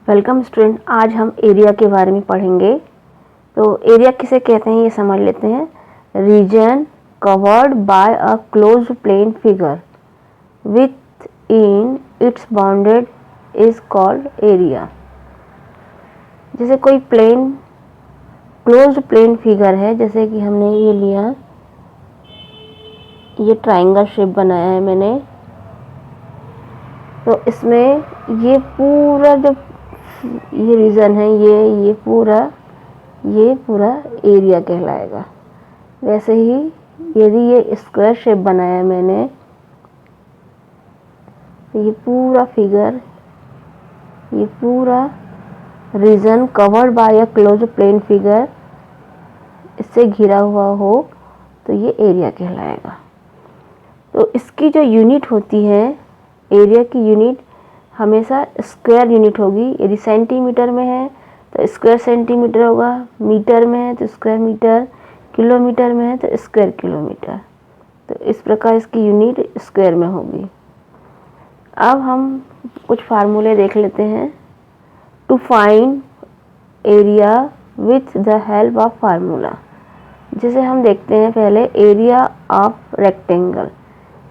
Welcome student. आज हम area के बारे में पढ़ेंगे। तो एरिया किसे कहते हैं ये समझ लेते हैं। Region covered by a closed plane figure within its bounded is called area. जैसे कोई प्लेन क्लोज्ड प्लेन फिगर है, जैसे कि हमने ये लिया, ये ट्रायंगल शेप बनाया है मैंने, तो इसमें ये पूरा जो ये रीजन है, ये पूरा एरिया कहलाएगा। वैसे ही यदि ये स्क्वायर शेप बनाया है मैंने, तो ये पूरा फिगर, ये पूरा region covered by a close plane figure, इससे घिरा हुआ हो तो ये एरिया कहलाएगा। तो इसकी जो यूनिट होती है, एरिया की यूनिट हमेशा स्क्वायर यूनिट होगी। यदि सेंटीमीटर में है तो स्क्वायर सेंटीमीटर होगा, मीटर में है तो स्क्वायर मीटर, किलोमीटर में है तो स्क्वायर किलोमीटर। तो इस प्रकार इसकी यूनिट स्क्वायर में होगी। अब हम कुछ फार्मूले देख लेते हैं। To find area with the help of formula. जैसे हम देखते हैं पहले एरिया ऑफ रेक्टेंगल।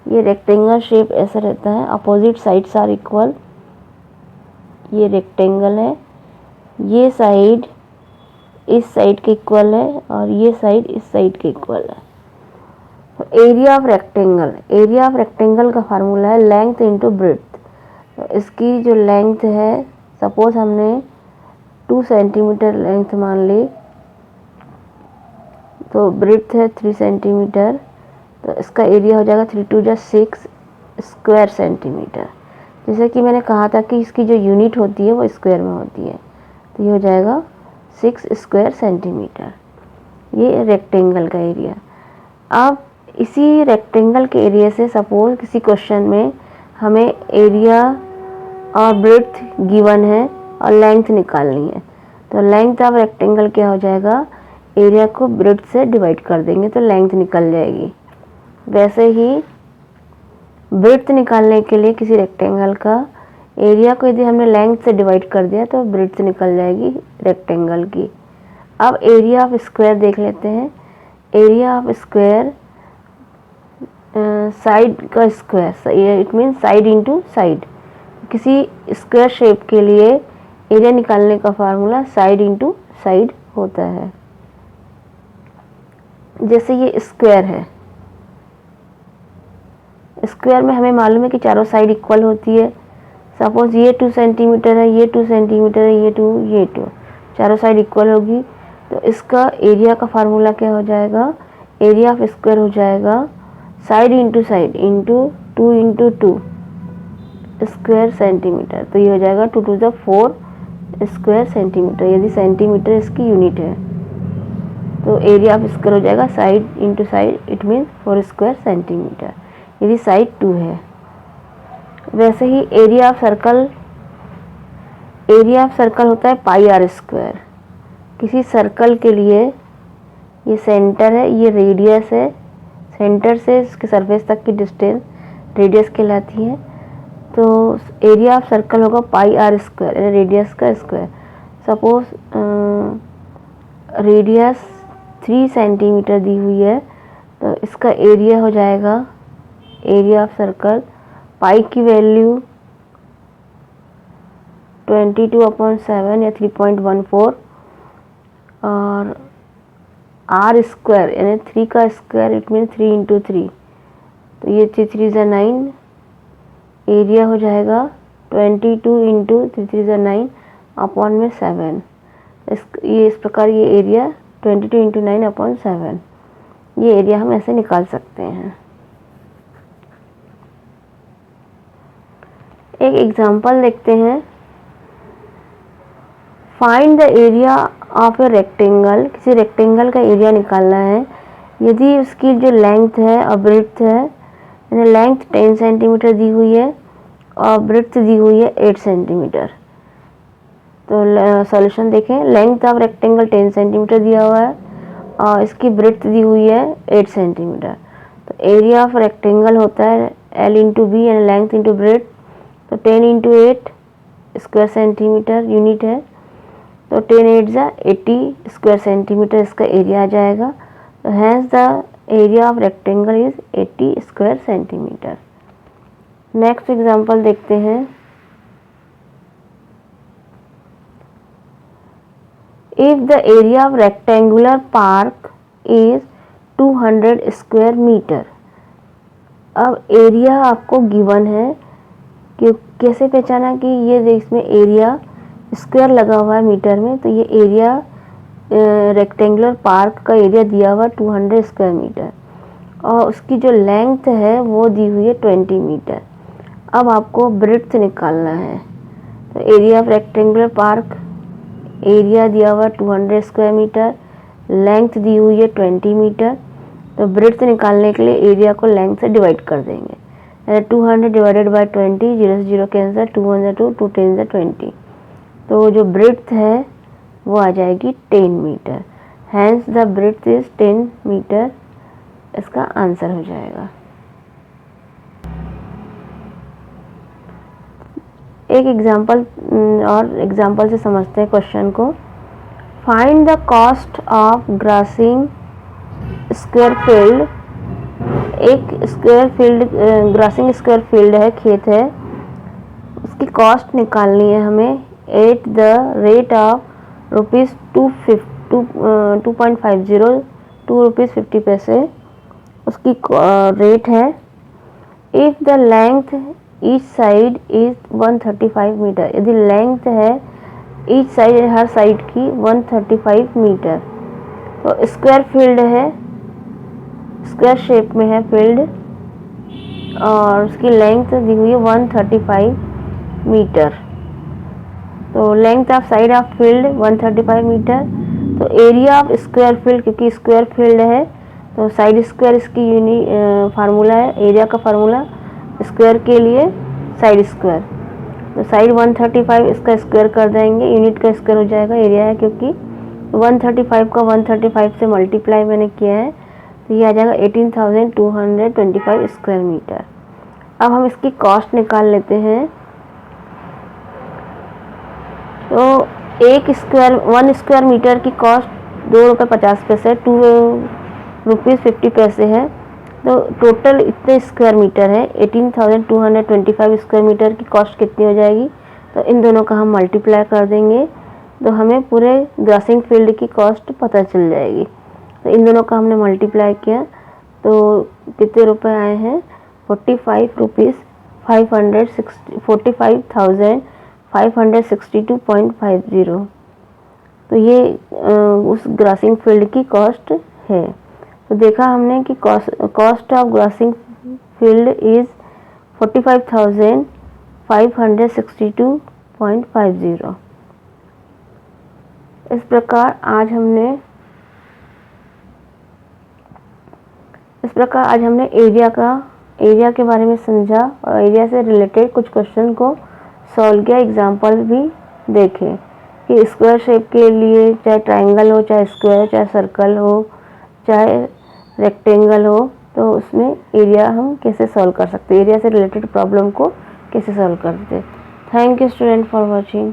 ये रेक्टेंगल शेप ऐसा रहता है, अपोजिट साइड्स आर इक्वल। ये रेक्टेंगल है, ये साइड इस साइड के इक्वल है और ये साइड इस साइड के इक्वल है। तो एरिया ऑफ रेक्टेंगल का फार्मूला है लेंथ इनटू ब्रेड्थ। तो इसकी जो लेंथ है, सपोज हमने 2 सेंटीमीटर लेंथ मान ली, तो ब्रेड्थ है 3 सेंटीमीटर, तो इसका एरिया हो जाएगा 3 2 6 स्क्वायर सेंटीमीटर। जैसे कि मैंने कहा था कि इसकी जो यूनिट होती है वो स्क्वायर में होती है, तो ये हो जाएगा 6 स्क्वायर सेंटीमीटर। ये रेक्टेंगल का एरिया। अब इसी रेक्टेंगल के एरिया से सपोज किसी क्वेश्चन में हमें एरिया और ब्रेड्थ गिवन है और लेंथ निकालनी है, तो लेंथ ऑफ रेक्टेंगल क्या हो जाएगा, एरिया को ब्रेड्थ से डिवाइड कर देंगे तो लेंथ निकल जाएगी। वैसे ही ब्रेड्थ निकालने के लिए किसी रेक्टेंगल का एरिया को यदि हमने लेंथ से डिवाइड कर दिया तो ब्रेड्थ निकल जाएगी रेक्टेंगल की। अब एरिया ऑफ स्क्वायर देख लेते हैं। एरिया ऑफ स्क्वायर साइड का square, it mean side into side. किसी स्क्वायर शेप के लिए एरिया निकालने का फार्मूला साइड इनटू साइड होता है। जैसे ये स्क्वायर है, स्क्वायर में हमें मालूम है कि चारों साइड इक्वल होती है। सपोज ये 2 सेंटीमीटर है, ये 2 सेंटीमीटर है, ये 2, चारों साइड इक्वल होगी। तो इसका एरिया का फार्मूला क्या हो जाएगा, एरिया ऑफ स्क्वायर हो जाएगा side into side into 2 into 2 square centimetre. तो ये हो जाएगा 2 2 4 स्क्वायर सेंटीमीटर, यदि सेंटीमीटर इसकी यूनिट है। तो एरिया ऑफ स्क्वायर हो जाएगा side into side, it mean 4 square centimetre, यदि साइड 2 है। वैसे ही एरिया ऑफ सर्कल होता है पाई आर स्क्वायर। किसी सर्कल के लिए ये सेंटर है, ये रेडियस है, सेंटर से इसके सरफेस तक की डिस्टेंस रेडियस कहलाती है। तो एरिया ऑफ सर्कल होगा पाई आर स्क्वायर, यानी रेडियस का स्क्वायर। सपोज रेडियस 3 सेंटीमीटर दी हुई है, तो इसका एरिया हो जाएगा, एरिया ऑफ सर्कल, पाई की वैल्यू 22/7 या 3.14 और आर स्क्वायर यानी 3 का स्क्वायर, इट मीन 3 इंटू 3, तो ये 3 3 ज़ा 9, एरिया हो जाएगा 22 इंटू 3 3 ज़ा 9 अपॉन में 7। इस प्रकार ये एरिया 22 इंटू 9 अपॉन 7, ये एरिया हम ऐसे निकाल सकते हैं। एक एग्जांपल देखते हैं। Find the area of a rectangle. किसी रेक्टेंगल का एरिया निकालना है। यदि उसकी जो लेंथ है और ब्रेड्थ है, यानी लेंथ 10 सेंटीमीटर दी हुई है और ब्रेड्थ दी हुई है 8 सेंटीमीटर। तो सॉल्यूशन देखें, लेंथ ऑफ रेक्टेंगल 10 सेंटीमीटर दिया हुआ है और इसकी ब्रेड्थ दी हुई है 8 सेंटीमीटर। तो एरिया ऑफ रेक्टेंगल होता है L इंटू बी, यानी लेंथ इंटू ब्रेड्थ। तो 10 इंटू 8 स्क्वायर सेंटीमीटर यूनिट है, तो 10 8 जा 80 स्क्वायर सेंटीमीटर इसका एरिया आ जाएगा। तो hence the area of rectangle is 80 square centimetre. Next example देखते हैं। If the area of rectangular park is 200 square metre. अब एरिया आपको गिवन है कि कैसे पहचाना कि ये इसमें एरिया स्क्वायर लगा हुआ है मीटर में, तो ये एरिया रेक्टेंगुलर पार्क का एरिया दिया हुआ 200 स्क्वायर मीटर और उसकी जो लेंथ है वो दी हुई है 20 मीटर। अब आपको ब्रेड्थ निकालना है। तो area of rectangular park, area दिया हुआ 200 स्क्वायर मीटर, लेंथ दी हुई है 20 मीटर। तो ब्रेड्थ निकालने के लिए एरिया को लेंथ से डिवाइड कर देंगे। 200 डिवाइडेड बाय 20, 0 से 0 कैंसिल, 2 1 जा 2, 2 10 जा 20। तो जो ब्रेड्थ है वो आ जाएगी 10 metre. Hence the breadth is 10 metre, इसका आंसर हो जाएगा। एक एग्जांपल और एग्जांपल से समझते हैं क्वेश्चन को। Find the cost of grassing square field. एक square field grassing square field है, खेत है, उसकी कॉस्ट निकालनी है हमें at the rate of rupees 2.50 ₹2.50 उसकी रेट है। If the length each side is 135 metre, यदि लेंथ है ईच साइड हर साइड की 135 मीटर, तो स्क्वायर फील्ड है, स्क्वायर शेप में है फील्ड और उसकी लेंथ दी हुई है 135 मीटर। तो length of side of field 135 metre. तो एरिया ऑफ स्क्वायर फील्ड, क्योंकि स्क्वायर फील्ड है तो साइड स्क्वायर इसकी फार्मूला है, एरिया का फार्मूला स्क्वायर के लिए साइड स्क्वायर। तो साइड 135 इसका स्क्वायर कर देंगे, यूनिट का स्क्वायर हो जाएगा, एरिया है क्योंकि 135 का 135 से मल्टीप्लाई मैंने किया है, तो ये आ जाएगा 18,225 स्क्वायर मीटर। अब हम इसकी कॉस्ट निकाल लेते हैं। तो 1 स्क्वायर मीटर की कॉस्ट ₹2.50, ₹2.50 है। तो टोटल इतने स्क्वायर मीटर है, 18,225 स्क्वायर मीटर की कॉस्ट कितनी हो जाएगी, तो इन दोनों का हम मल्टीप्लाई कर देंगे तो हमें पूरे ग्रासिंग फील्ड की कॉस्ट पता चल जाएगी। तो इन दोनों का हमने मल्टीप्लाई किया तो कितने रुपए आए हैं, 45,562.50। तो ये उस ग्रासिंग फील्ड की कॉस्ट है। तो देखा हमने कि cost of grossing field is 45,562.50। इस प्रकार आज हमने एरिया के बारे में समझा और एरिया से रिलेटेड कुछ क्वेश्चन को सॉल्व किया, एग्जांपल भी देखे कि स्क्वायर शेप के लिए चाहे ट्रायंगल हो, चाहे स्क्वायर, चाहे सर्कल हो, चाहे रेक्टेंगल हो, तो उसमें एरिया हम कैसे सॉल्व कर सकते हैं, एरिया से रिलेटेड प्रॉब्लम को कैसे सॉल्व करते हैं। Thank you student for watching.